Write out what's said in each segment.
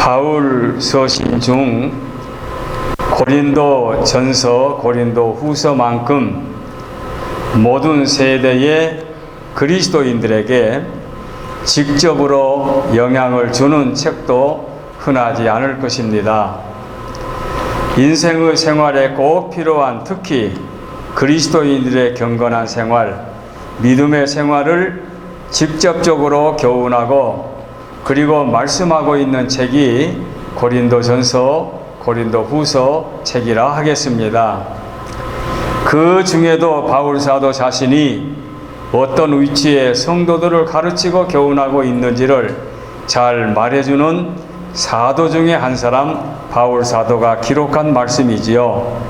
바울 서신 중 고린도 전서, 고린도 후서만큼 모든 세대의 그리스도인들에게 직접으로 영향을 주는 책도 흔하지 않을 것입니다. 인생의 생활에 꼭 필요한, 특히 그리스도인들의 경건한 생활, 믿음의 생활을 직접적으로 교훈하고 그리고 말씀하고 있는 책이 고린도전서, 고린도후서 책이라 하겠습니다. 그 중에도 바울 사도 자신이 어떤 위치에 성도들을 가르치고 교훈하고 있는지를 잘 말해주는 사도 중에 한 사람, 바울 사도가 기록한 말씀이지요.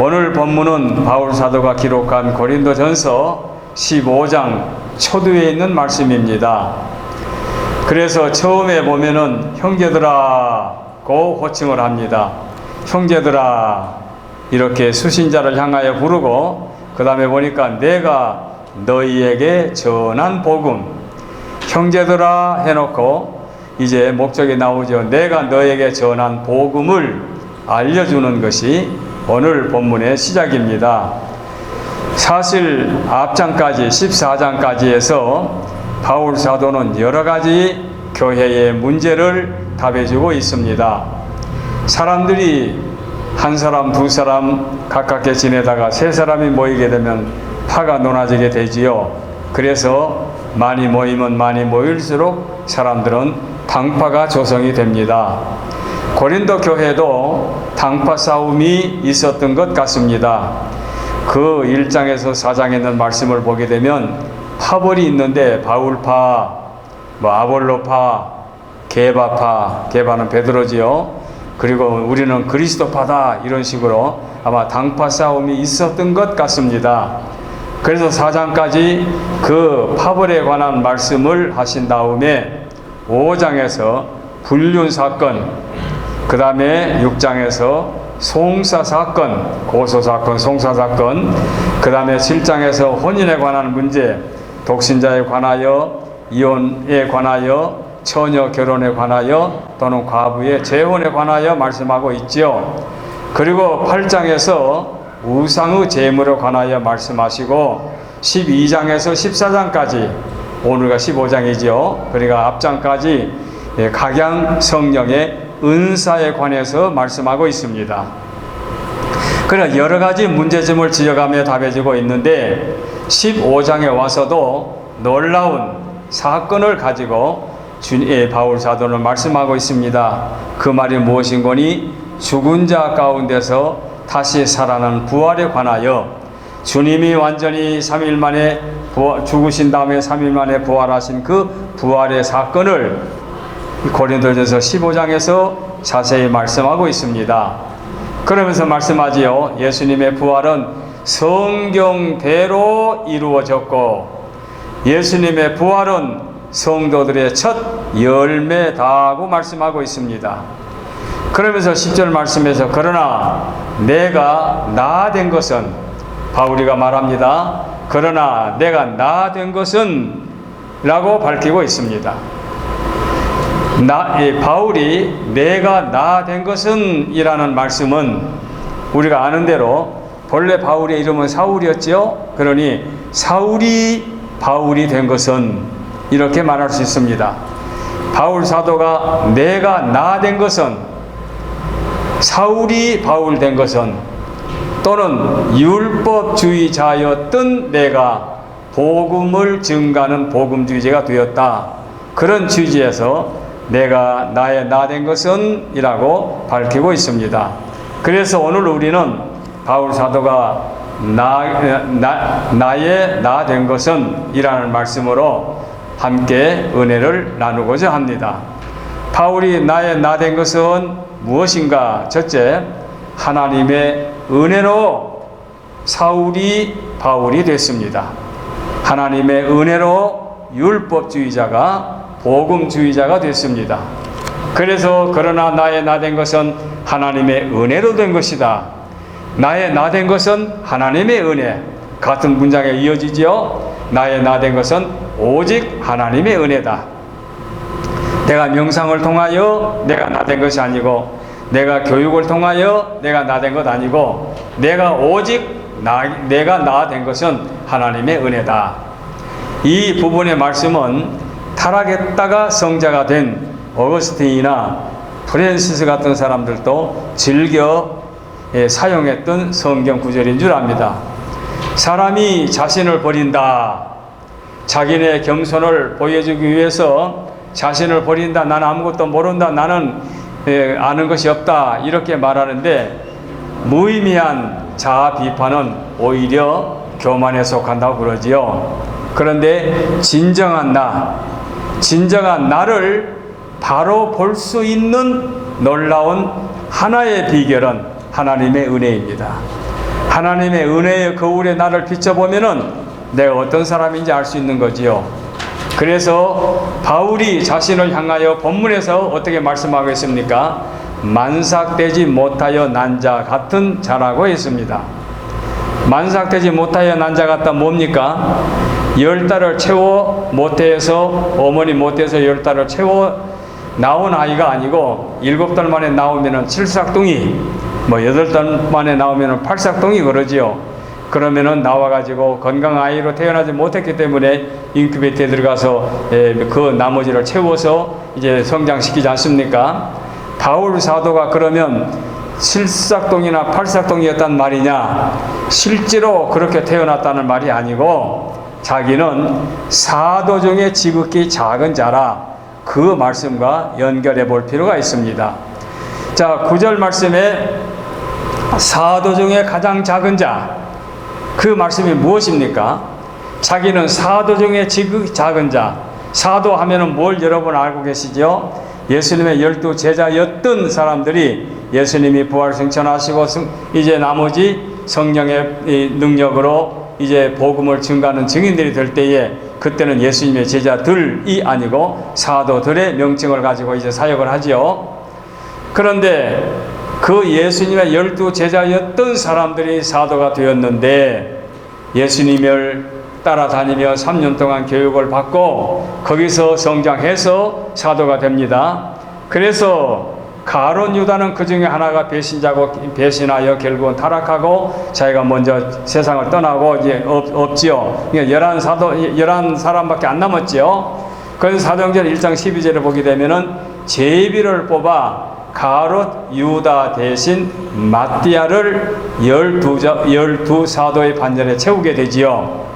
오늘 본문은 바울 사도가 기록한 고린도전서 15장 초두에 있는 말씀입니다. 그래서 처음에 보면은 형제들아고 호칭을 합니다. 형제들아, 이렇게 수신자를 향하여 부르고, 그 다음에 보니까 내가 너희에게 전한 복음, 형제들아 해놓고 이제 목적이 나오죠. 내가 너에게 전한 복음을 알려주는 것이 오늘 본문의 시작입니다. 사실 앞장까지 14장까지 해서 바울 사도는 여러 가지 교회의 문제를 답해주고 있습니다. 사람들이 한 사람, 두 사람 가깝게 지내다가 세 사람이 모이게 되면 파가 논아지게 되지요. 그래서 많이 모이면 많이 모일수록 사람들은 당파가 조성이 됩니다. 고린도 교회도 당파 싸움이 있었던 것 같습니다. 그 1장에서 4장에 있는 말씀을 보게 되면 파벌이 있는데 바울파, 아볼로파, 게바파, 게바는 베드로지요. 그리고 우리는 그리스도파다, 이런 식으로 아마 당파 싸움이 있었던 것 같습니다. 그래서 4장까지 그 파벌에 관한 말씀을 하신 다음에 5장에서 불륜 사건, 그 다음에 6장에서 송사 사건, 고소 사건, 송사 사건, 그 다음에 7장에서 혼인에 관한 문제, 독신자에 관하여, 이혼에 관하여, 처녀 결혼에 관하여 또는 과부의 재혼에 관하여 말씀하고 있지요. 그리고 8장에서 우상의 재물에 관하여 말씀하시고 12장에서 14장까지, 오늘가 15장이죠. 그러니까 앞장까지 각양 성령의 은사에 관해서 말씀하고 있습니다. 그러나 여러 가지 문제점을 지적하며 답해주고 있는데 15장에 와서도 놀라운 사건을 가지고 바울 사도는 말씀하고 있습니다. 그 말이 무엇인고니 죽은 자 가운데서 다시 살아난 부활에 관하여 주님이 완전히 3일 만에 죽으신 다음에 3일 만에 부활하신 그 부활의 사건을 고린도전서 15장에서 자세히 말씀하고 있습니다. 그러면서 말씀하지요. 예수님의 부활은 성경대로 이루어졌고 예수님의 부활은 성도들의 첫 열매다고 말씀하고 있습니다. 그러면서 10절 말씀에서 그러나 내가 나 된 것은, 바울이가 말합니다. 그러나 내가 나 된 것은 라고 밝히고 있습니다. 바울이 내가 나 된 것은 이라는 말씀은 우리가 아는 대로 본래 바울의 이름은 사울이었지요. 그러니 사울이 바울이 된 것은 이렇게 말할 수 있습니다. 바울 사도가 내가 나 된 것은, 사울이 바울 된 것은, 또는 율법주의자였던 내가 복음을 증가하는 복음주의자가 되었다, 그런 취지에서 내가 나의 나 된 것은 이라고 밝히고 있습니다. 그래서 오늘 우리는 바울 사도가 나의 나 된 것은 이라는 말씀으로 함께 은혜를 나누고자 합니다. 바울이 나의 나 된 것은 무엇인가? 첫째, 하나님의 은혜로 사울이 바울이 됐습니다. 하나님의 은혜로 율법주의자가 복음주의자가 됐습니다. 그래서 그러나 나의 나 된 것은 하나님의 은혜로 된 것이다. 나의 나 된 것은 하나님의 은혜. 같은 문장에 이어지지요. 나의 나 된 것은 오직 하나님의 은혜다. 내가 명상을 통하여 내가 나 된 것이 아니고, 내가 교육을 통하여 내가 나 된 것 아니고, 내가 오직 내가 나 된 것은 하나님의 은혜다. 이 부분의 말씀은 타락했다가 성자가 된 어거스틴이나 프랜시스 같은 사람들도 즐겨 사용했던 성경 구절인 줄 압니다. 사람이 자신을 버린다, 자기네 겸손을 보여주기 위해서 자신을 버린다, 나는 아무것도 모른다, 나는 아는 것이 없다, 이렇게 말하는데, 무의미한 자아 비판은 오히려 교만에 속한다고 그러지요. 그런데 진정한 나를 바로 볼 수 있는 놀라운 하나의 비결은 하나님의 은혜입니다. 하나님의 은혜의 거울에 나를 비춰보면은 내가 어떤 사람인지 알 수 있는 거지요. 그래서 바울이 자신을 향하여 본문에서 어떻게 말씀하고 있습니까? 만삭되지 못하여 난 자 같은 자라고 했습니다. 만삭되지 못하여 난 자 같다 뭡니까? 10달을 채워 모태에서, 어머니 모태에서 10달을 채워 나온 아이가 아니고 7달 만에 나오면은 7삭둥이, 8달 만에 나오면은 8삭둥이 그러지요. 그러면은 나와가지고 건강한 아이로 태어나지 못했기 때문에 인큐베이터에 들어가서 그 나머지를 채워서 이제 성장시키지 않습니까? 바울 사도가 그러면 7삭동이나 8삭동이었단 말이냐? 실제로 그렇게 태어났다는 말이 아니고 자기는 사도 중에 지극히 작은 자라, 그 말씀과 연결해 볼 필요가 있습니다. 자, 9절 말씀에 사도 중에 가장 작은 자, 그 말씀이 무엇입니까? 자기는 사도 중에 지극히 작은 자. 사도 하면은 뭘 여러분 알고 계시죠? 예수님의 12 제자였던 사람들이 예수님이 부활 승천하시고 이제 나머지 성령의 능력으로 이제 복음을 증가하는 증인들이 될 때에, 그때는 예수님의 제자들이 아니고 사도들의 명칭을 가지고 이제 사역을 하지요. 그런데 그 예수님의 12 제자였던 사람들이 사도가 되었는데, 예수님을 따라다니며 3년 동안 교육을 받고 거기서 성장해서 사도가 됩니다. 그래서 가룟 유다는 그 중에 하나가 배신하여 결국은 타락하고 자기가 먼저 세상을 떠나고 이제 없지요. 11사람밖에 안 남았지요. 그래서 사도행전 1장 12절을 보게 되면은 제비를 뽑아 가롯 유다 대신 마띠아를 12 사도의 반열에 채우게 되지요.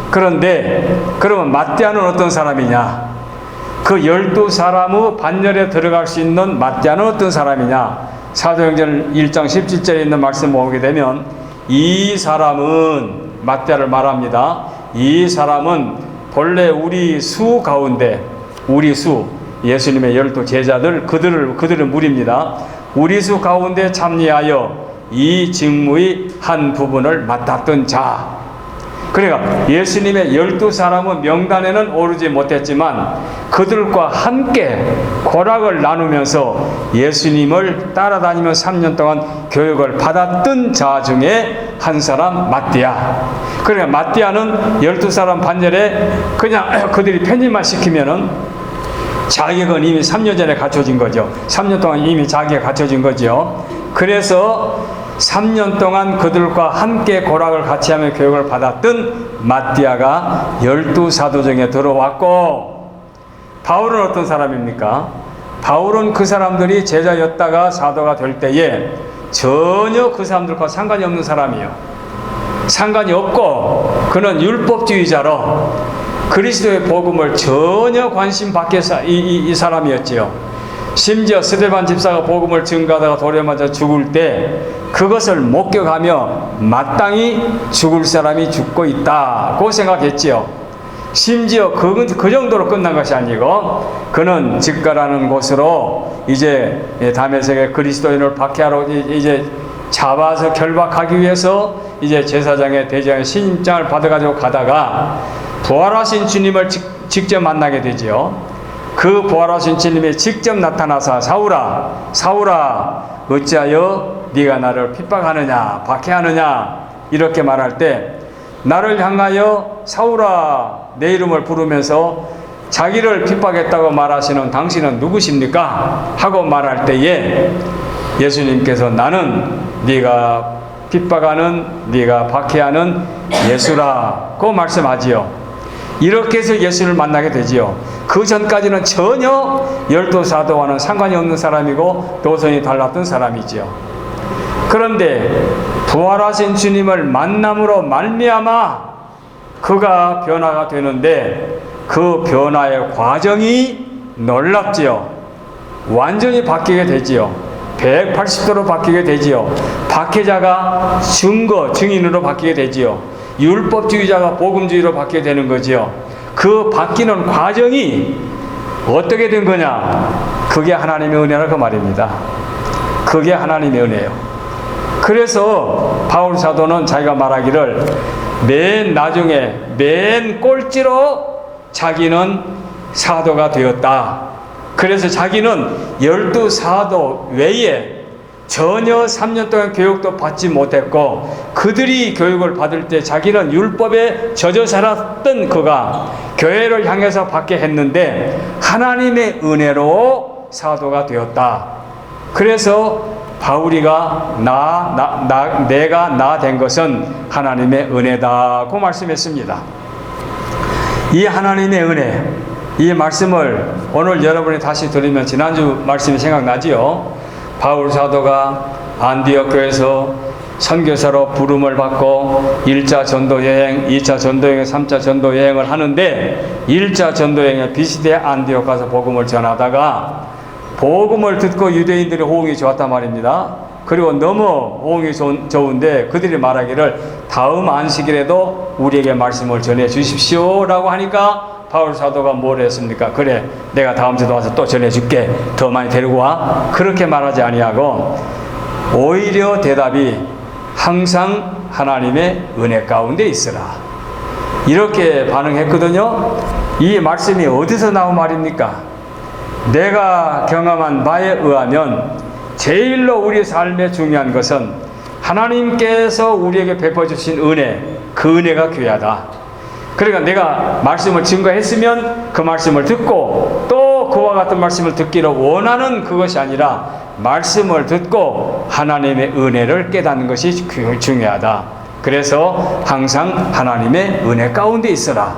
그런데 그러면 마띠아는 어떤 사람이냐? 그 12사람의 반열에 들어갈 수 있는 마띠아는 어떤 사람이냐? 사도행전 1장 17절에 있는 말씀 보게 되면 이 사람은, 마띠아를 말합니다. 이 사람은 본래 우리 수 가운데, 우리 수, 예수님의 12 제자들, 그들의 무리입니다. 우리 수 가운데 참여하여 이 직무의 한 부분을 맡았던 자. 그러니까 예수님의 12사람의 명단에는 오르지 못했지만 그들과 함께 고락을 나누면서 예수님을 따라다니며 3년 동안 교육을 받았던 자 중에 한 사람, 마띠아. 그러니까 마띠아는 12사람 반열에 그냥 그들이 편입만 시키면은 자격은 이미 3년 전에 갖춰진 거죠. 3년 동안 이미 자격이 갖춰진 거죠. 그래서 3년 동안 그들과 함께 고락을 같이 하며 교육을 받았던 마띠아가 12사도 중에 들어왔고, 바울은 어떤 사람입니까? 바울은 그 사람들이 제자였다가 사도가 될 때에 전혀 그 사람들과 상관이 없는 사람이에요. 상관이 없고 그는 율법주의자로 그리스도의 복음을 전혀 관심 밖에 이 사람이었지요. 심지어 스데반 집사가 복음을 증거하다가 돌에 맞아 죽을 때 그것을 목격하며 마땅히 죽을 사람이 죽고 있다고 생각했지요. 심지어 그 정도로 끝난 것이 아니고 그는 직가라는 곳으로 이제 다메섹의 그리스도인을 박해하러 이제 잡아서 결박하기 위해서 이제 제사장의 대장의 신임장을 받아가지고 가다가 부활하신 주님을 직접 만나게 되지요. 그 부활하신 주님이 직접 나타나서 사울아 어찌하여 네가 나를 핍박하느냐 박해하느냐 이렇게 말할 때 나를 향하여 사울아 내 이름을 부르면서 자기를 핍박했다고 말하시는 당신은 누구십니까? 하고 말할 때에 예수님께서 나는 네가 핍박하는, 네가 박해하는 예수라고 말씀하지요. 이렇게 해서 예수를 만나게 되지요. 그 전까지는 전혀 12사도와는 상관이 없는 사람이고 노선이 달랐던 사람이지요. 그런데 부활하신 주님을 만남으로 말미암아 그가 변화가 되는데 그 변화의 과정이 놀랍지요. 완전히 바뀌게 되지요. 180도로 바뀌게 되지요. 박해자가 증인으로 바뀌게 되지요. 율법주의자가 복음주의로 바뀌게 되는 거지요. 그 바뀌는 과정이 어떻게 된 거냐? 그게 하나님의 은혜라 그 말입니다. 그게 하나님의 은혜예요. 그래서 바울 사도는 자기가 말하기를 맨 나중에 맨 꼴찌로 자기는 사도가 되었다. 그래서 자기는 12사도 외에 전혀 3년 동안 교육도 받지 못했고 그들이 교육을 받을 때 자기는 율법에 젖어 살았던 그가 교회를 향해서 받게 했는데 하나님의 은혜로 사도가 되었다. 그래서 바울이가 내가 나 된 것은 하나님의 은혜다고 말씀했습니다. 이 하나님의 은혜, 이 말씀을 오늘 여러분이 다시 들으면 지난주 말씀이 생각나지요. 바울 사도가 안디옥 교회에서 선교사로 부름을 받고 1차 전도 여행, 2차 전도 여행, 3차 전도 여행을 하는데 1차 전도 여행에 비시대 안디옥 가서 복음을 전하다가 복음을 듣고 유대인들의 호응이 좋았단 말입니다. 그리고 너무 호응이 좋은데 그들이 말하기를 다음 안식일에도 우리에게 말씀을 전해 주십시오 라고 하니까 바울 사도가 뭘 했습니까? 그래, 내가 다음 주도 와서 또 전해줄게. 더 많이 데리고 와. 그렇게 말하지 아니하고 오히려 대답이 항상 하나님의 은혜 가운데 있으라. 이렇게 반응했거든요. 이 말씀이 어디서 나온 말입니까? 내가 경험한 바에 의하면 제일로 우리 삶에 중요한 것은 하나님께서 우리에게 베풀어주신 은혜, 그 은혜가 귀하다. 그러니까 내가 말씀을 증거했으면 그 말씀을 듣고 또 그와 같은 말씀을 듣기를 원하는 그것이 아니라 말씀을 듣고 하나님의 은혜를 깨닫는 것이 중요하다. 그래서 항상 하나님의 은혜 가운데 있어라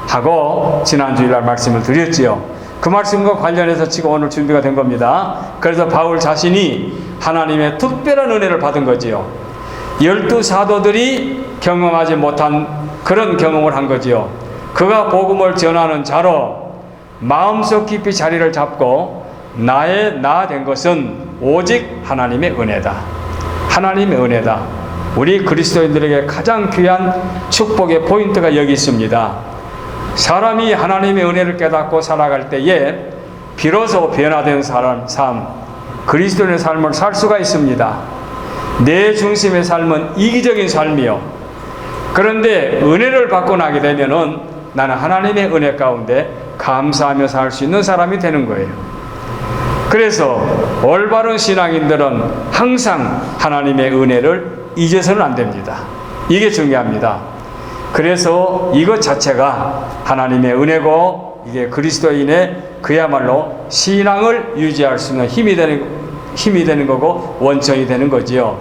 하고 지난주일날 말씀을 드렸지요. 그 말씀과 관련해서 지금 오늘 준비가 된 겁니다. 그래서 바울 자신이 하나님의 특별한 은혜를 받은 거지요. 12사도들이 경험하지 못한 그런 경험을 한 거지요. 그가 복음을 전하는 자로 마음속 깊이 자리를 잡고 나의 나 된 것은 오직 하나님의 은혜다. 하나님의 은혜다. 우리 그리스도인들에게 가장 귀한 축복의 포인트가 여기 있습니다. 사람이 하나님의 은혜를 깨닫고 살아갈 때에 비로소 변화된 삶, 그리스도인의 삶을 살 수가 있습니다. 내 중심의 삶은 이기적인 삶이요. 그런데 은혜를 받고 나게 되면은 나는 하나님의 은혜 가운데 감사하며 살 수 있는 사람이 되는 거예요. 그래서 올바른 신앙인들은 항상 하나님의 은혜를 잊어서는 안 됩니다. 이게 중요합니다. 그래서 이것 자체가 하나님의 은혜고 이게 그리스도인의 그야말로 신앙을 유지할 수 있는 힘이 되는 거고 원천이 되는 거지요.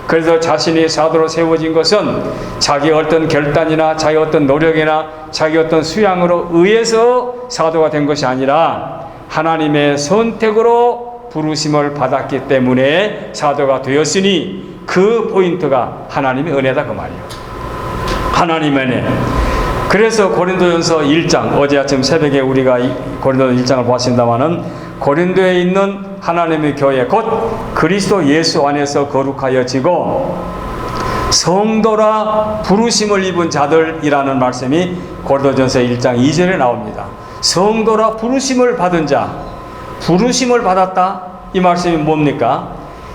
그래서 자신이 사도로 세워진 것은 자기 어떤 결단이나 자기 어떤 노력이나 자기 어떤 수양으로 의해서 사도가 된 것이 아니라 하나님의 선택으로 부르심을 받았기 때문에 사도가 되었으니 그 포인트가 하나님의 은혜다 그 말이에요. 하나님의 은혜. 그래서 고린도전서 1장, 어제 아침 새벽에 우리가 고린도전서 1장을 보았습니다마는 고린도에 있는 하나님의 교회 곧 그리스도 예수 안에서 거룩하여지고 성도라 부르심을 입은 자들이라는 말씀이 고린도전서 1장 2절에 나옵니다. 성도라 부르심을 받은 자, 부르심을 받았다 이 말씀이 뭡니까?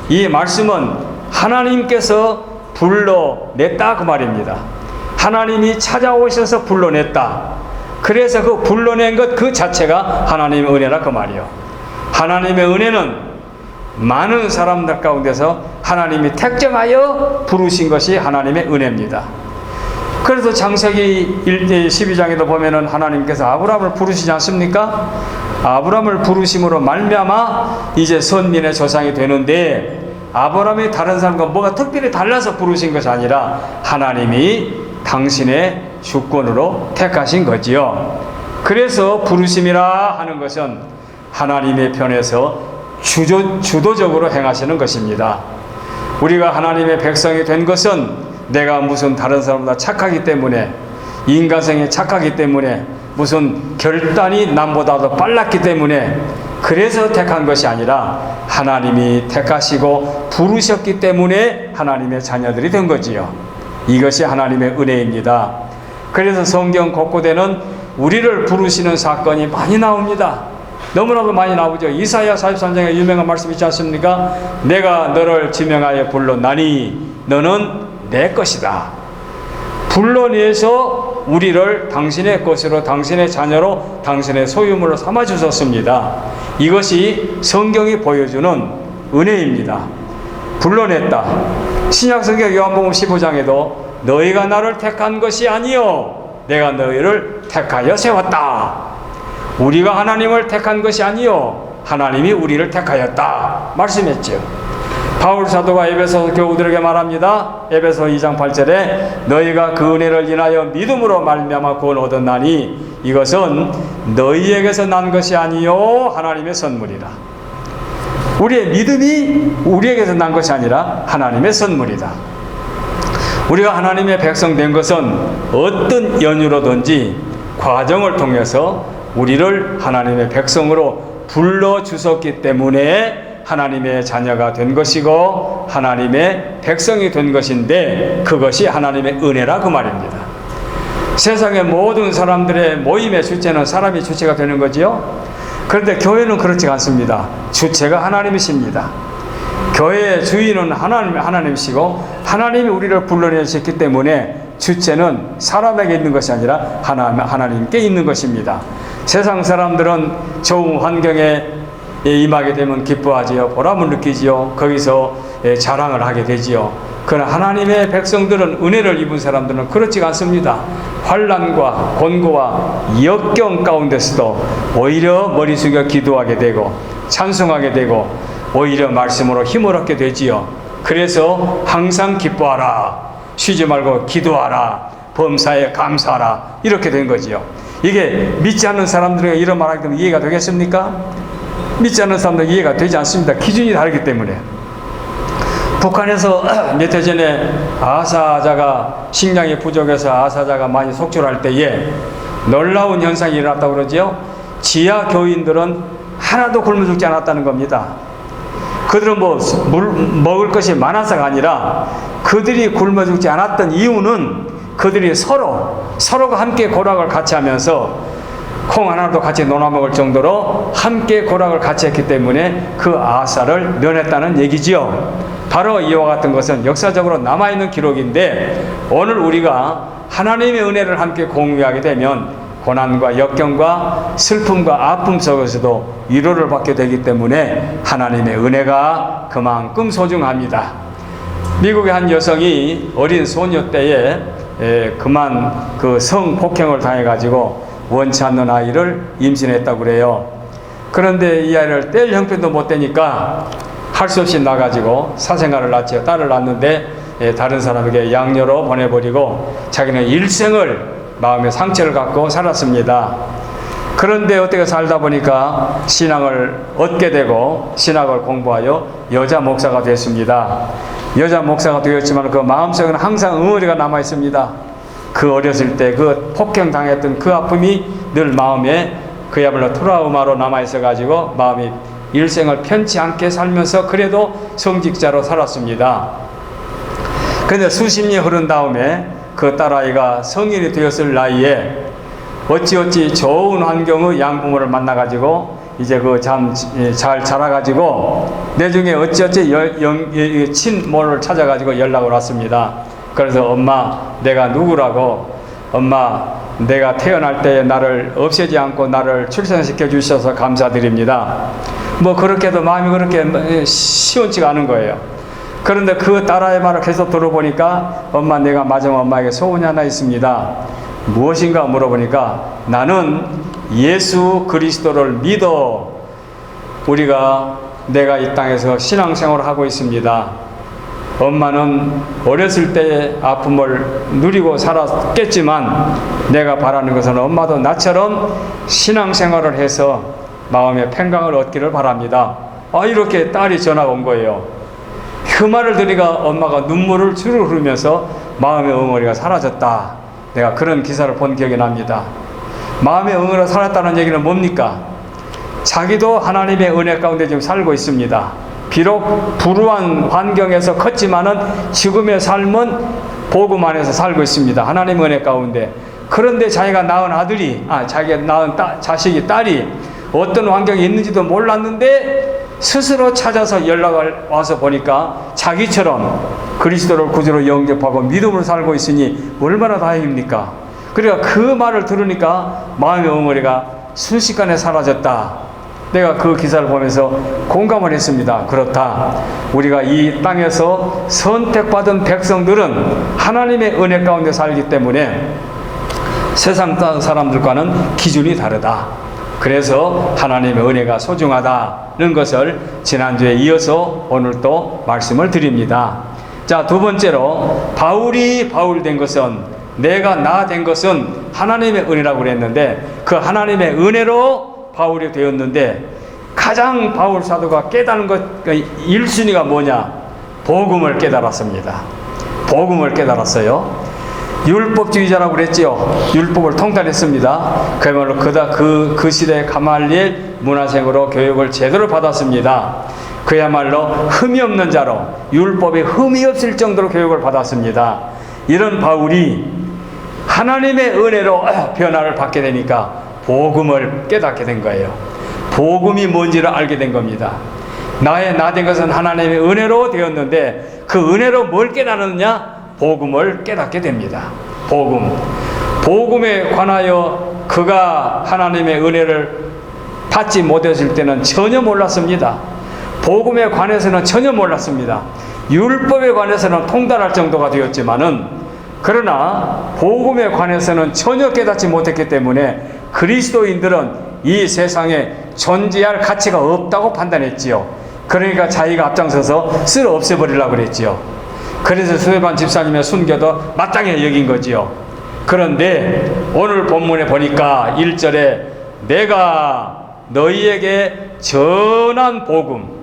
이 말씀은 하나님께서 불러냈다 그 말입니다. 하나님이 찾아오셔서 불러냈다. 그래서 그 불러낸 것 그 자체가 하나님의 은혜라 그 말이요. 하나님의 은혜는 많은 사람들 가운데서 하나님이 택정하여 부르신 것이 하나님의 은혜입니다. 그래서 창세기 12장에도 보면은 하나님께서 아브라함을 부르시지 않습니까? 아브라함을 부르심으로 말미암아 이제 선민의 조상이 되는데, 아브라함이 다른 사람과 뭐가 특별히 달라서 부르신 것이 아니라 하나님이 당신의 주권으로 택하신 거지요. 그래서 부르심이라 하는 것은 하나님의 편에서 주도적으로 행하시는 것입니다. 우리가 하나님의 백성이 된 것은 내가 무슨 다른 사람보다 착하기 때문에, 인간성이 착하기 때문에, 무슨 결단이 남보다 더 빨랐기 때문에 그래서 택한 것이 아니라 하나님이 택하시고 부르셨기 때문에 하나님의 자녀들이 된 거지요. 이것이 하나님의 은혜입니다. 그래서 성경 곳곳에는 우리를 부르시는 사건이 많이 나옵니다. 너무나도 많이 나오죠. 이사야 43장에 유명한 말씀 있지 않습니까? 내가 너를 지명하여 불렀나니 너는 내 것이다. 불러내서 우리를 당신의 것으로, 당신의 자녀로, 당신의 소유물로 삼아 주셨습니다. 이것이 성경이 보여주는 은혜입니다. 불러냈다. 신약성경 요한복음 15장에도 너희가 나를 택한 것이 아니요 내가 너희를 택하여 세웠다. 우리가 하나님을 택한 것이 아니요 하나님이 우리를 택하였다 말씀했죠. 바울 사도가 에베소 교우들에게 말합니다. 에베소 2장 8절에 너희가 그 은혜를 인하여 믿음으로 말미암아 구원 얻었나니 이것은 너희에게서 난 것이 아니요 하나님의 선물이라. 우리의 믿음이 우리에게서 난 것이 아니라 하나님의 선물이다. 우리가 하나님의 백성 된 것은 어떤 연유로든지 과정을 통해서 우리를 하나님의 백성으로 불러주셨기 때문에 하나님의 자녀가 된 것이고 하나님의 백성이 된 것인데, 그것이 하나님의 은혜라 그 말입니다. 세상의 모든 사람들의 모임의 주체는 사람이 주체가 되는 거지요. 그런데 교회는 그렇지 않습니다. 주체가 하나님이십니다. 교회의 주인은 하나님이시고 하나님이 우리를 불러내셨기 때문에 주체는 사람에게 있는 것이 아니라 하나님께 있는 것입니다. 세상 사람들은 좋은 환경에 임하게 되면 기뻐하지요. 보람을 느끼지요. 거기서 자랑을 하게 되지요. 그러나 하나님의 백성들은, 은혜를 입은 사람들은 그렇지 않습니다. 환난과 곤고와 역경 가운데서도 오히려 머리 숙여 기도하게 되고 찬송하게 되고 오히려 말씀으로 힘을 얻게 되지요. 그래서 항상 기뻐하라, 쉬지 말고 기도하라, 범사에 감사하라, 이렇게 된 거지요. 이게 믿지 않는 사람들에게 이런 말하기 때문에 이해가 되겠습니까? 믿지 않는 사람들은 이해가 되지 않습니다. 기준이 다르기 때문에. 북한에서 몇 해 전에 아사자가 식량이 부족해서 아사자가 많이 속출할 때에 놀라운 현상이 일어났다고 그러지요. 지하 교인들은 하나도 굶어 죽지 않았다는 겁니다. 그들은 먹을 것이 많아서가 아니라 그들이 굶어 죽지 않았던 이유는 그들이 서로가 함께 고락을 같이 하면서 콩 하나도 같이 나눠 먹을 정도로 함께 고락을 같이 했기 때문에 그 아사를 면했다는 얘기지요. 바로 이와 같은 것은 역사적으로 남아있는 기록인데, 오늘 우리가 하나님의 은혜를 함께 공유하게 되면 고난과 역경과 슬픔과 아픔 속에서도 위로를 받게 되기 때문에 하나님의 은혜가 그만큼 소중합니다. 미국의 한 여성이 어린 소녀 때에 그만 그 성폭행을 당해가지고 원치 않는 아이를 임신했다고 그래요. 그런데 이 아이를 뗄 형편도 못 되니까 할 수 없이 나가지고 사생아를 낳지요. 딸을 낳는데 다른 사람에게 양녀로 보내버리고 자기는 일생을 마음의 상처를 갖고 살았습니다. 그런데 어떻게 살다 보니까 신앙을 얻게 되고 신학을 공부하여 여자 목사가 됐습니다. 여자 목사가 되었지만 그 마음속에는 항상 응어리가 남아 있습니다. 그 어렸을 때 그 폭행 당했던 그 아픔이 늘 마음에 그야말로 트라우마로 남아 있어 가지고 마음이 일생을 편치 않게 살면서 그래도 성직자로 살았습니다. 그런데 수십 년 흐른 다음에 그 딸아이가 성인이 되었을 나이에 어찌어찌 좋은 환경의 양부모를 만나 가지고 이제 그 잘 자라가지고 나중에 어찌어찌 친모를 찾아가지고 연락을 왔습니다. 그래서 엄마, 내가 누구라고, 엄마, 내가 태어날 때 나를 없애지 않고 나를 출산시켜 주셔서 감사드립니다. 그렇게도 마음이 그렇게 시원치가 않은 거예요. 그런데 그 딸아이의 말을 계속 들어보니까 엄마, 내가 마지막 엄마에게 소원이 하나 있습니다. 무엇인가 물어보니까 나는 예수 그리스도를 믿어 내가 이 땅에서 신앙생활을 하고 있습니다. 엄마는 어렸을 때의 아픔을 누리고 살았겠지만 내가 바라는 것은 엄마도 나처럼 신앙생활을 해서 마음의 평강을 얻기를 바랍니다. 이렇게 딸이 전화가 온 거예요. 그 말을 들으니까 엄마가 눈물을 주르르 흐르면서 마음의 응어리가 사라졌다. 내가 그런 기사를 본 기억이 납니다. 마음의 응어리가 살았다는 얘기는 뭡니까? 자기도 하나님의 은혜 가운데 지금 살고 있습니다. 비록 불우한 환경에서 컸지만은 지금의 삶은 복음 안에서 살고 있습니다. 하나님의 은혜 가운데. 그런데 자기가 낳은 자기가 낳은 자식이 딸이 어떤 환경에 있는지도 몰랐는데 스스로 찾아서 연락을 와서 보니까 자기처럼 그리스도를 구주로 영접하고 믿음으로 살고 있으니 얼마나 다행입니까? 그러니까 그 말을 들으니까 마음의 응어리가 순식간에 사라졌다. 내가 그 기사를 보면서 공감을 했습니다. 그렇다. 우리가 이 땅에서 선택받은 백성들은 하나님의 은혜 가운데 살기 때문에 세상 사람들과는 기준이 다르다. 그래서 하나님의 은혜가 소중하다는 것을 지난주에 이어서 오늘 또 말씀을 드립니다. 자, 두 번째로 바울이 바울 된 것은, 내가 나 된 것은 하나님의 은혜라고 그랬는데 그 하나님의 은혜로 바울이 되었는데 가장 바울 사도가 깨달은 것 1순위가 뭐냐? 복음을 깨달았습니다. 복음을 깨달았어요. 율법주의자라고 그랬지요. 율법을 통달했습니다. 그야말로 그 시대의 가말리엘 문화생으로 교육을 제대로 받았습니다. 그야말로 흠이 없는 자로, 율법에 흠이 없을 정도로 교육을 받았습니다. 이런 바울이 하나님의 은혜로 변화를 받게 되니까 복음을 깨닫게 된 거예요. 복음이 뭔지를 알게 된 겁니다. 나 된 것은 하나님의 은혜로 되었는데 그 은혜로 뭘 깨달았느냐? 복음을 깨닫게 됩니다. 복음에 관하여 그가 하나님의 은혜를 받지 못했을 때는 전혀 몰랐습니다. 복음에 관해서는 전혀 몰랐습니다. 율법에 관해서는 통달할 정도가 되었지만은, 그러나 복음에 관해서는 전혀 깨닫지 못했기 때문에 그리스도인들은 이 세상에 존재할 가치가 없다고 판단했지요. 그러니까 자기가 앞장서서 쓸어 없애버리려고 그랬지요. 그래서 스데반 집사님의 순교도 마땅히 여긴 거지요. 그런데 오늘 본문에 보니까 1절에 내가 너희에게 전한 복음,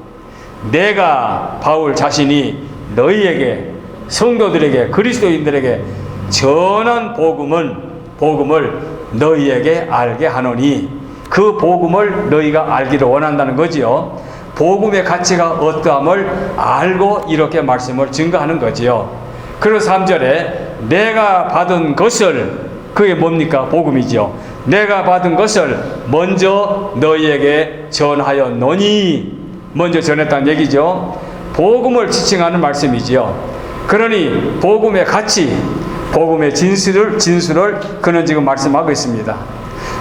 내가 바울 자신이 너희에게, 성도들에게, 그리스도인들에게 전한 복음을 너희에게 알게 하노니, 그 복음을 너희가 알기를 원한다는 거지요. 복음의 가치가 어떠함을 알고 이렇게 말씀을 증거하는 거지요. 그리고 3절에 내가 받은 것을, 그게 뭡니까? 복음이죠. 내가 받은 것을 먼저 너희에게 전하였노니, 먼저 전했다는 얘기죠. 복음을 지칭하는 말씀이지요. 그러니 복음의 가치, 복음의 진술을 그는 지금 말씀하고 있습니다.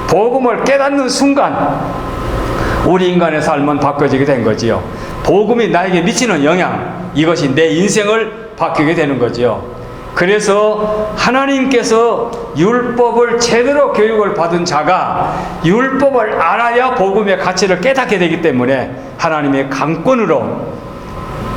복음을 깨닫는 순간 우리 인간의 삶은 바뀌어지게 된 거지요. 복음이 나에게 미치는 영향, 이것이 내 인생을 바뀌게 되는 거지요. 그래서 하나님께서 율법을 제대로 교육을 받은 자가 율법을 알아야 복음의 가치를 깨닫게 되기 때문에 하나님의 강권으로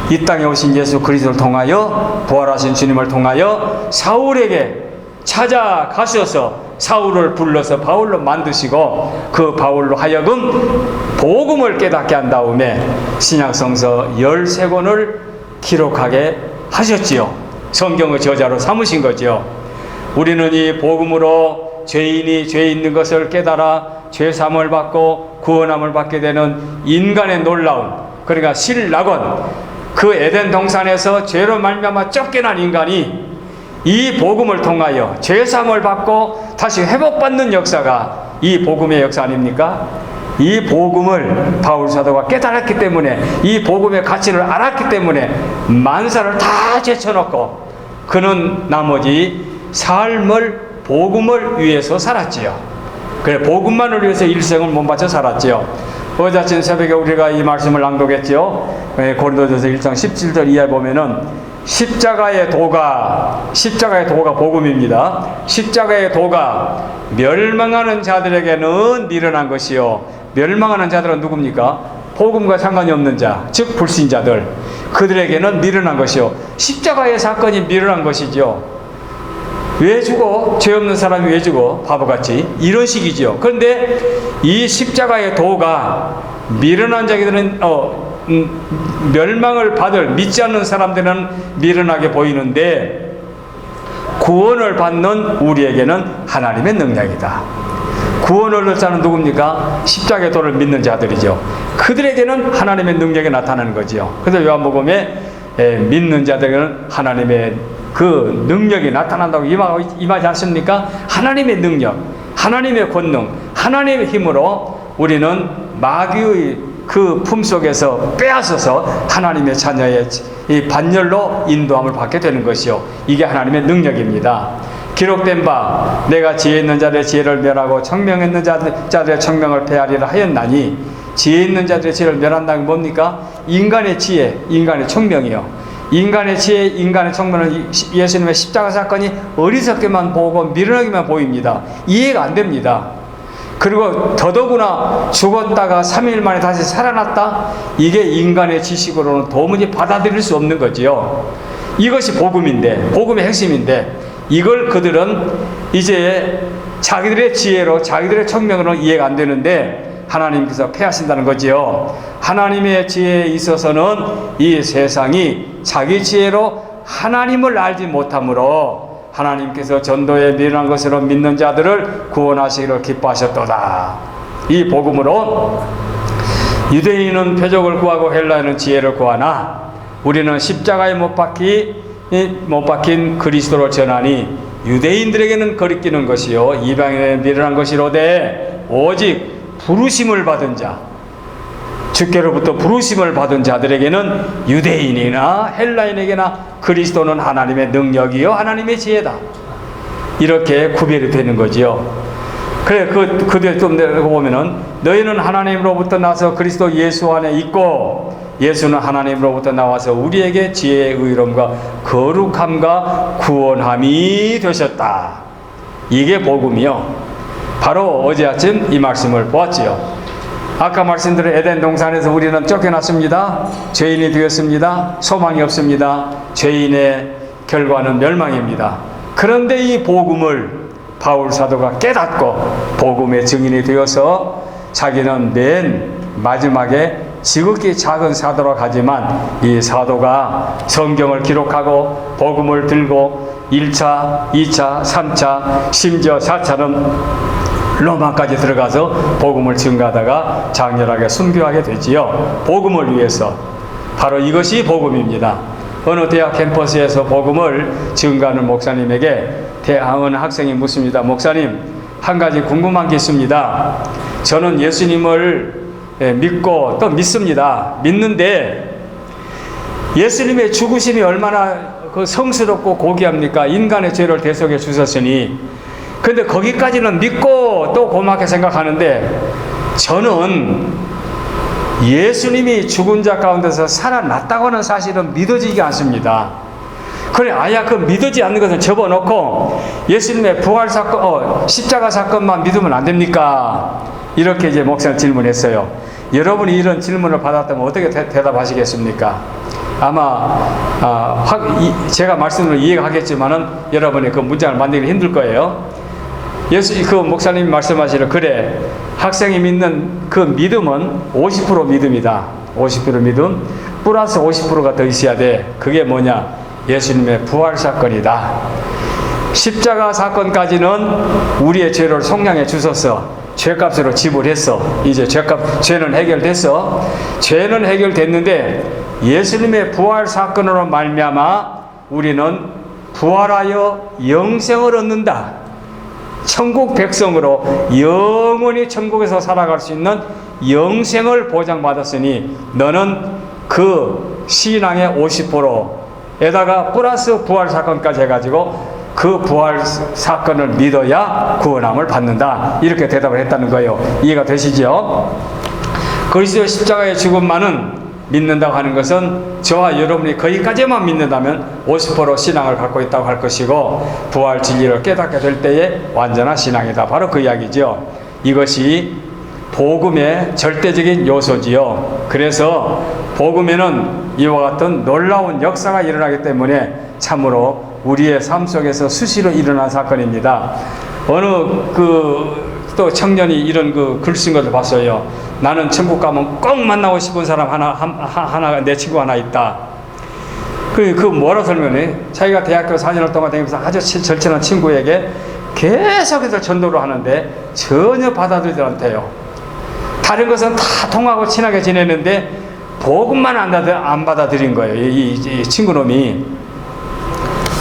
이 땅에 오신 예수 그리스도를 통하여, 부활하신 주님을 통하여 사울에게 찾아가셔서 사울을 불러서 바울로 만드시고 그 바울로 하여금 복음을 깨닫게 한 다음에 신약성서 13권을 기록하게 하셨지요. 성경의 저자로 삼으신 거지요. 우리는 이 복음으로 죄인이 죄 있는 것을 깨달아 죄 사함을 받고 구원함을 받게 되는 인간의 놀라운, 그러니까 신락원, 그 에덴 동산에서 죄로 말미암아 쫓겨난 인간이 이 복음을 통하여 죄 사함을 받고 다시 회복받는 역사가 이 복음의 역사 아닙니까? 이 복음을 바울 사도가 깨달았기 때문에, 이 복음의 가치를 알았기 때문에 만사를 다 제쳐놓고 그는 나머지 삶을 복음을 위해서 살았지요. 그래, 복음만을 위해서 일생을 못 바쳐 살았지요. 어제 아침 새벽에 우리가 이 말씀을 낭독했죠. 고린도전서 1장 17절 이하에 보면은 십자가의 도가 복음입니다. 십자가의 도가 멸망하는 자들에게는 미련한 것이요, 멸망하는 자들은 누굽니까? 복음과 상관이 없는 자, 즉 불신자들, 그들에게는 미련한 것이요. 십자가의 사건이 미련한 것이죠. 왜 죽어? 죄 없는 사람이 왜 죽어? 바보같이. 이런 식이죠. 그런데 이 십자가의 도가 미련한 자들은 멸망을 받을, 믿지 않는 사람들은 미련하게 보이는데, 구원을 받는 우리에게는 하나님의 능력이다. 구원을 얻을 자는 누굽니까? 십자가의 도를 믿는 자들이죠. 그들에게는 하나님의 능력이 나타나는 거지요. 그래서 요한복음에 믿는 자들에게는 하나님의 그 능력이 나타난다고 임하지 않습니까? 하나님의 능력, 하나님의 권능, 하나님의 힘으로 우리는 마귀의 그 품속에서 빼앗아서 하나님의 자녀의 이 반열로 인도함을 받게 되는 것이요, 이게 하나님의 능력입니다. 기록된 바 내가 지혜 있는 자들의 지혜를 멸하고 청명 있는 자들의 청명을 폐하리라 하였나니, 지혜 있는 자들의 지혜를 멸한다는 게 뭡니까? 인간의 지혜, 인간의 청명이요. 인간의 지혜, 인간의 청명은 예수님의 십자가 사건이 어리석게만 보고 미련하게만 보입니다. 이해가 안 됩니다. 그리고 더더구나 죽었다가 3일 만에 다시 살아났다? 이게 인간의 지식으로는 도무지 받아들일 수 없는 거지요. 이것이 복음인데, 복음의 핵심인데, 이걸 그들은 이제 자기들의 지혜로, 자기들의 청명으로는 이해가 안 되는데 하나님께서 폐하신다는 거지요. 하나님의 지혜에 있어서는 이 세상이 자기 지혜로 하나님을 알지 못하므로 하나님께서 전도에 미련한 것으로 믿는 자들을 구원하시기를 기뻐하셨도다. 이 복음으로 유대인은 표적을 구하고 헬라인은 지혜를 구하나 우리는 십자가에 못 박힌 그리스도를 전하니 유대인들에게는 거리끼는 것이요 이방인에게는 미련한 것이로되 오직 부르심을 받은 자, 주께로부터 부르심을 받은 자들에게는 유대인이나 헬라인에게나 그리스도는 하나님의 능력이요 하나님의 지혜다. 이렇게 구별이 되는 거지요. 그래, 그 뒤에 좀 내려고 보면은 너희는 하나님으로부터 나서 그리스도 예수 안에 있고 예수는 하나님으로부터 나와서 우리에게 지혜의 의로움과 거룩함과 구원함이 되셨다. 이게 복음이요. 바로 어제 아침 이 말씀을 보았지요. 아까 말씀드린 에덴 동산에서 우리는 쫓겨났습니다. 죄인이 되었습니다. 소망이 없습니다. 죄인의 결과는 멸망입니다. 그런데 이 복음을 바울 사도가 깨닫고 복음의 증인이 되어서 자기는 맨 마지막에 지극히 작은 사도로 가지만 이 사도가 성경을 기록하고 복음을 들고 1차, 2차, 3차, 심지어 4차는 로마까지 들어가서 복음을 증거하다가 장렬하게 순교하게 되지요. 복음을 위해서. 바로 이것이 복음입니다. 어느 대학 캠퍼스에서 복음을 증거하는 목사님에게 어느 학생이 묻습니다. 목사님, 한 가지 궁금한 게 있습니다. 저는 예수님을 믿고 또 믿습니다. 믿는데 예수님의 죽으심이 얼마나 그 성스럽고 고귀합니까? 인간의 죄를 대속해 주셨으니. 근데 거기까지는 믿고 또 고맙게 생각하는데 저는 예수님이 죽은 자 가운데서 살아났다고 하는 사실은 믿어지지 않습니다. 그래, 아야 그 믿어지지 않는 것은 접어놓고 예수님의 부활 사건, 십자가 사건만 믿으면 안 됩니까? 이렇게 이제 목사님 질문했어요. 여러분이 이런 질문을 받았다면 어떻게 대답하시겠습니까? 아마 제가 말씀을 이해가 하겠지만은 여러분이 그 문장을 만들기 힘들 거예요. 그 목사님이 말씀하시는 그래, 학생이 믿는 그 믿음은 50% 믿음이다. 50% 믿음 플러스 50%가 더 있어야 돼. 그게 뭐냐? 예수님의 부활 사건이다. 십자가 사건까지는 우리의 죄를 속량해 주셔서 죄값으로 지불했어. 이제 죄는 해결됐어. 죄는 해결됐는데 예수님의 부활 사건으로 말미암아 우리는 부활하여 영생을 얻는다. 천국 백성으로 영원히 천국에서 살아갈 수 있는 영생을 보장받았으니 너는 그 신앙의 50%에다가 플러스 부활 사건까지 해가지고 그 부활 사건을 믿어야 구원함을 받는다. 이렇게 대답을 했다는 거예요. 이해가 되시죠? 그리스도의 십자가의 죽음만은 믿는다고 하는 것은 저와 여러분이 거기까지만 믿는다면 50% 신앙을 갖고 있다고 할 것이고, 부활 진리를 깨닫게 될 때에 완전한 신앙이다. 바로 그 이야기죠. 이것이 복음의 절대적인 요소지요. 그래서 복음에는 이와 같은 놀라운 역사가 일어나기 때문에 참으로 우리의 삶 속에서 수시로 일어난 사건입니다. 어느 또 청년이 이런 글 쓴 것을 봤어요. 나는 천국 가면 꼭 만나고 싶은 사람 하나 내 친구 하나 있다. 뭐라 설명해? 자기가 대학교 4년을 동안 다니면서 아주 절친한 친구에게 계속해서 전도를 하는데 전혀 받아들이지 않대요. 다른 것은 다 통하고 친하게 지내는데 복음만 안 받아들인 거예요. 이 친구놈이.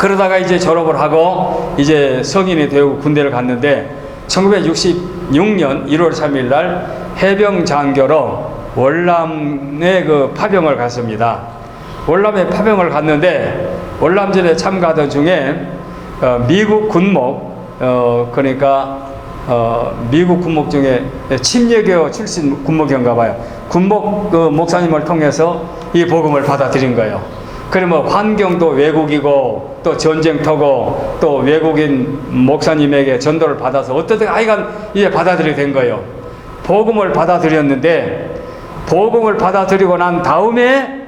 그러다가 이제 졸업을 하고 이제 성인이 되고 군대를 갔는데 1966년 1월 3일 날 해병 장교로 월남에 파병을 갔습니다. 월남에 파병을 갔는데 월남전에 참가하던 중에 미국 군목 미국 군목 중에 침례교 출신 군목인가 봐요. 군목 목사님을 통해서 이 복음을 받아들인 거예요. 그러면 환경도 외국이고 또 전쟁터고 또 외국인 목사님에게 전도를 받아서 어떻게 하여간 이제 받아들이게 된 거예요. 복음을 받아들였는데, 복음을 받아들이고 난 다음에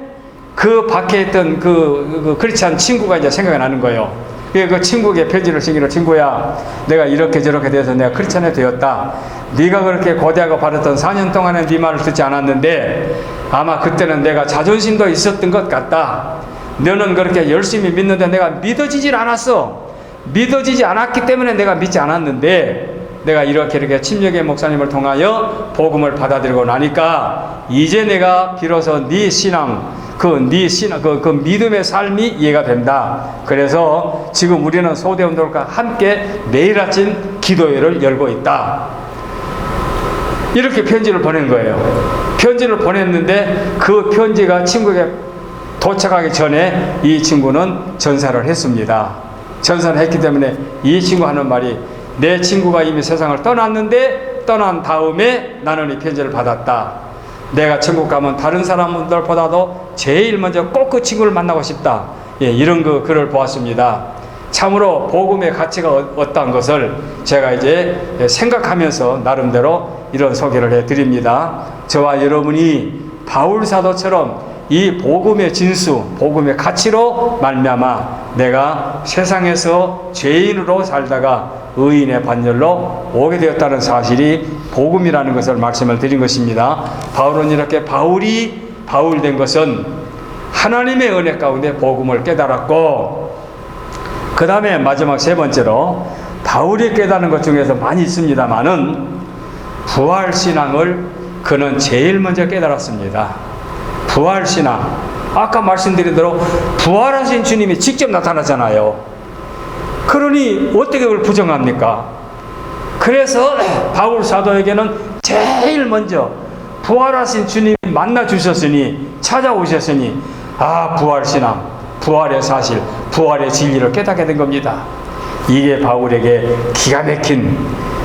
그 밖에 있던 그렇지 않은 친구가 이제 생각이 나는 거예요. 그 친구에게 편지를 쓰기로, 친구야, 내가 이렇게 저렇게 돼서 내가 크리스찬이 되었다. 네가 그렇게 고대하고 바랬던 4년 동안에 네 말을 듣지 않았는데 아마 그때는 내가 자존심도 있었던 것 같다. 너는 그렇게 열심히 믿는데 내가 믿어지질 않았어. 믿어지지 않았기 때문에 내가 믿지 않았는데, 내가 이렇게 침례교 목사님을 통하여 복음을 받아들이고 나니까 이제 내가 비로소 네 신앙, 그 믿음의 삶이 이해가 된다. 그래서 지금 우리는 소대원들과 함께 매일 아침 기도회를 열고 있다. 이렇게 편지를 보낸 거예요. 편지를 보냈는데 그 편지가 친구에게 도착하기 전에 이 친구는 전사를 했습니다. 전사를 했기 때문에 이 친구 하는 말이, 내 친구가 이미 세상을 떠났는데 떠난 다음에 나는 이 편지를 받았다. 내가 천국 가면 다른 사람들보다도 제일 먼저 꼭 그 친구를 만나고 싶다. 이런 글을 보았습니다. 참으로 복음의 가치가 어떠한 것을 제가 이제 생각하면서 나름대로 이런 소개를 해드립니다. 저와 여러분이 바울 사도처럼 이 복음의 진수, 복음의 가치로 말미암아 내가 세상에서 죄인으로 살다가 의인의 반열로 오게 되었다는 사실이 복음이라는 것을 말씀을 드린 것입니다. 바울은 이렇게 바울이 바울된 것은 하나님의 은혜 가운데 복음을 깨달았고, 그 다음에 마지막 세 번째로 바울이 깨달은 것 중에서 많이 있습니다만은 부활신앙을 그는 제일 먼저 깨달았습니다. 부활신앙, 아까 말씀드린 대로 부활하신 주님이 직접 나타나잖아요. 그러니 어떻게 그걸 부정합니까? 그래서 바울 사도에게는 제일 먼저 부활하신 주님이 만나 주셨으니, 찾아오셨으니, 부활신앙, 부활의 사실, 부활의 진리를 깨닫게 된 겁니다. 이게 바울에게 기가 막힌,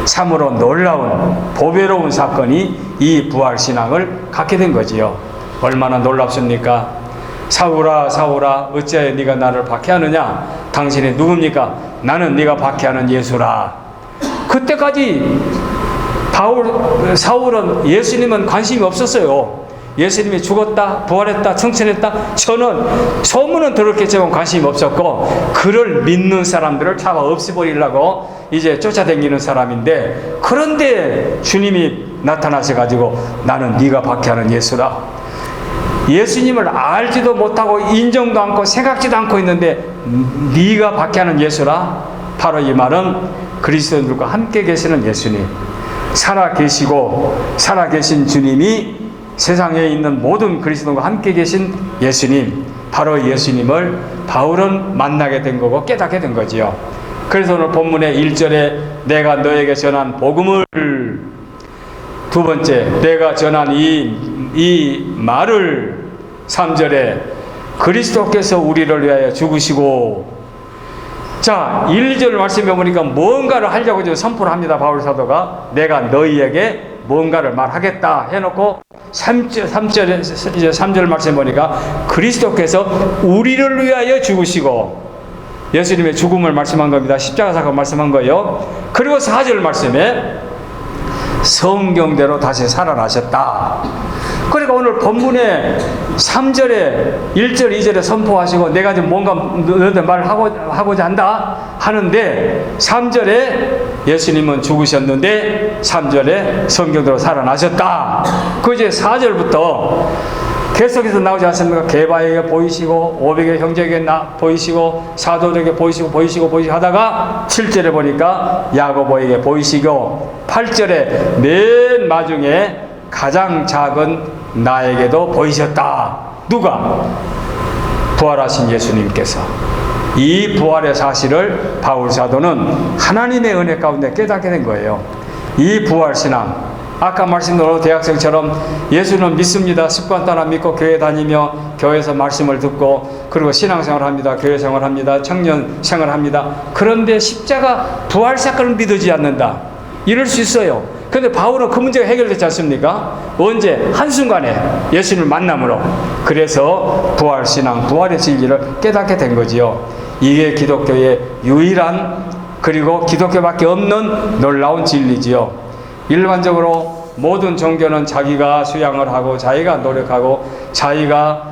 참으로 놀라운, 보배로운 사건이 이 부활신앙을 갖게 된 거지요. 얼마나 놀랍습니까? 사울아 사울아 어찌하여 네가 나를 박해하느냐? 당신이 누굽니까? 나는 네가 박해하는 예수라. 그때까지 사울은 예수님은 관심이 없었어요. 예수님이 죽었다, 부활했다, 승천했다, 저는 소문은 들었겠지만 관심이 없었고, 그를 믿는 사람들을 잡아 없애버리려고 이제 쫓아다니는 사람인데, 그런데 주님이 나타나셔가지고 나는 네가 박해하는 예수라. 예수님을 알지도 못하고 인정도 않고 생각지도 않고 있는데 네가 박해하는 예수라. 바로 이 말은 그리스도인들과 함께 계시는 예수님, 살아계신 주님이 세상에 있는 모든 그리스도인과 함께 계신 예수님, 바로 예수님을 바울은 만나게 된 거고 깨닫게 된 거지요. 그래서 오늘 본문의 1절에 내가 너에게 전한 복음을, 두 번째 내가 전한 이 말을, 3절에 그리스도께서 우리를 위하여 죽으시고. 자, 1절 말씀해 보니까 뭔가를 하려고 지금 선포를 합니다. 바울 사도가 내가 너희에게 뭔가를 말하겠다 해놓고 3절 말씀에 보니까 그리스도께서 우리를 위하여 죽으시고, 예수님의 죽음을 말씀한 겁니다. 십자가 사건 말씀한 거예요. 그리고 4절 말씀에 성경대로 다시 살아나셨다. 그러니까 오늘 본문에 3절에 1절 2절에 선포하시고 내가 지금 뭔가 너희들 말하고자 한다 하는데, 3절에 예수님은 죽으셨는데 3절에 성경대로 살아나셨다. 그 이제 4절부터 계속해서 나오지 않습니까? 게바에게 보이시고 500의 형제에게 보이시고 사도들에게 보이시고 하다가 7절에 보니까 야고보에게 보이시고 8절에 맨 마중에 가장 작은 나에게도 보이셨다. 누가? 부활하신 예수님께서. 이 부활의 사실을 바울 사도는 하나님의 은혜 가운데 깨닫게 된 거예요. 이 부활신앙, 아까 말씀드린 대학생처럼 예수는 믿습니다. 습관 따라 믿고 교회 다니며 교회에서 말씀을 듣고 그리고 신앙생활을 합니다. 교회 생활합니다. 청년 생활합니다. 그런데 십자가 부활 사건을 믿지 않는다. 이럴 수 있어요. 그런데 바울은 그 문제가 해결됐지 않습니까? 언제? 한순간에 예수님을 만남으로. 그래서 부활신앙, 부활의 진리를 깨닫게 된 거지요. 이게 기독교의 유일한, 그리고 기독교밖에 없는 놀라운 진리지요. 일반적으로 모든 종교는 자기가 수양을 하고 자기가 노력하고 자기가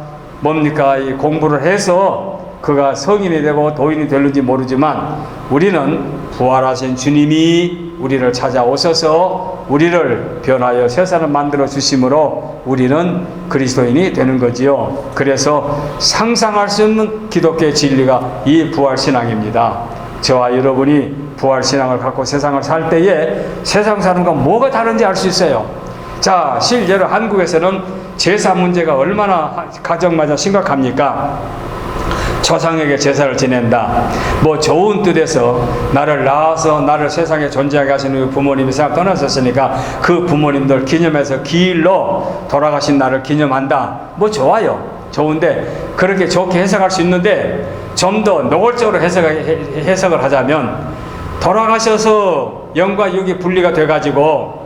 뭡니까? 이 공부를 해서 그가 성인이 되고 도인이 되는지 모르지만, 우리는 부활하신 주님이 우리를 찾아오셔서 우리를 변하여 새 사람 만들어 주심으로 우리는 그리스도인이 되는 거지요. 그래서 상상할 수 없는 기독교의 진리가 이 부활신앙입니다. 저와 여러분이 부활신앙을 갖고 세상을 살 때에 세상 사는 건 뭐가 다른지 알 수 있어요. 자, 실제로 한국에서는 제사 문제가 얼마나 가정마다 심각합니까? 조상에게 제사를 지낸다. 뭐 좋은 뜻에서 나를 낳아서 나를 세상에 존재하게 하시는 부모님이 세상 떠나셨으니까 그 부모님들 기념해서 기일로 돌아가신 날을 기념한다. 뭐 좋아요. 좋은데 그렇게 좋게 해석할 수 있는데, 좀 더 노골적으로 해석을 하자면, 돌아가셔서 영과 육이 분리가 돼가지고